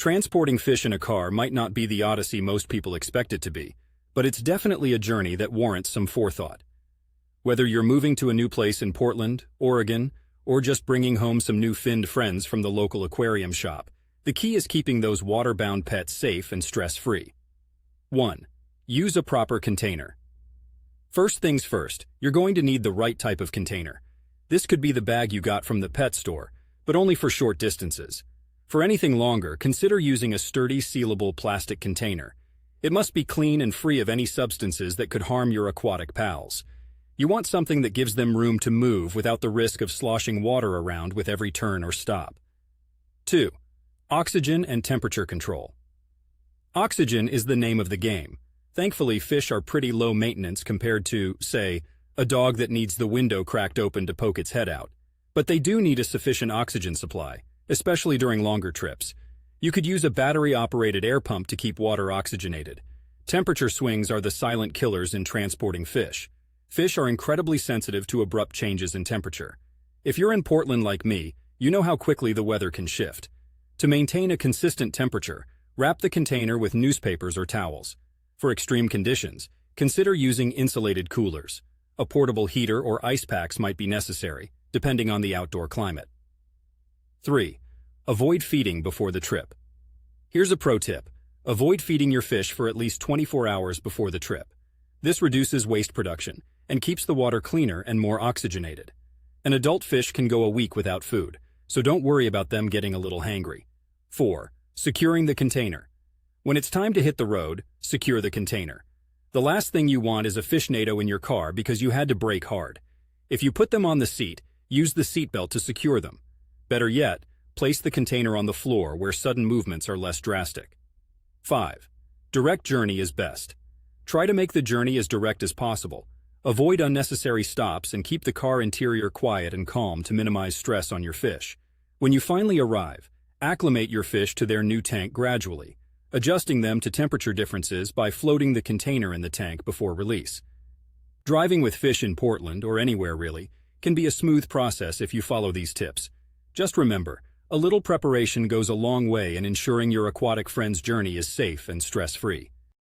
Transporting fish in a car might not be the odyssey most people expect it to be, but it's definitely a journey that warrants some forethought. Whether you're moving to a new place in Portland, Oregon, or just bringing home some new finned friends from the local aquarium shop, the key is keeping those water-bound pets safe and stress-free. 1. Use a proper container. First things first, you're going to need the right type of container. This could be the bag you got from the pet store, but only for short distances. For anything longer, consider using a sturdy, sealable plastic container. It must be clean and free of any substances that could harm your aquatic pals. You want something that gives them room to move without the risk of sloshing water around with every turn or stop. 2. Oxygen and temperature control. Oxygen is the name of the game. Thankfully, fish are pretty low maintenance compared to, say, a dog that needs the window cracked open to poke its head out. But they do need a sufficient oxygen supply, especially during longer trips. You could use a battery-operated air pump to keep water oxygenated. Temperature swings are the silent killers in transporting fish. Fish are incredibly sensitive to abrupt changes in temperature. If you're in Portland like me, you know how quickly the weather can shift. To maintain a consistent temperature, wrap the container with newspapers or towels. For extreme conditions, consider using insulated coolers. A portable heater or ice packs might be necessary, depending on the outdoor climate. 3. Avoid feeding before the trip. Here's a pro tip. Avoid feeding your fish for at least 24 hours before the trip. This reduces waste production and keeps the water cleaner and more oxygenated. An adult fish can go a week without food, so don't worry about them getting a little hangry. 4. Securing the container. When it's time to hit the road, secure the container. The last thing you want is a fishnado in your car because you had to brake hard. If you put them on the seat, use the seatbelt to secure them. Better yet, place the container on the floor where sudden movements are less drastic. 5. Direct journey is best. Try to make the journey as direct as possible. Avoid unnecessary stops and keep the car interior quiet and calm to minimize stress on your fish. When you finally arrive, acclimate your fish to their new tank gradually, adjusting them to temperature differences by floating the container in the tank before release. Driving with fish in Portland, or anywhere really, can be a smooth process if you follow these tips. Just remember, a little preparation goes a long way in ensuring your aquatic friend's journey is safe and stress-free.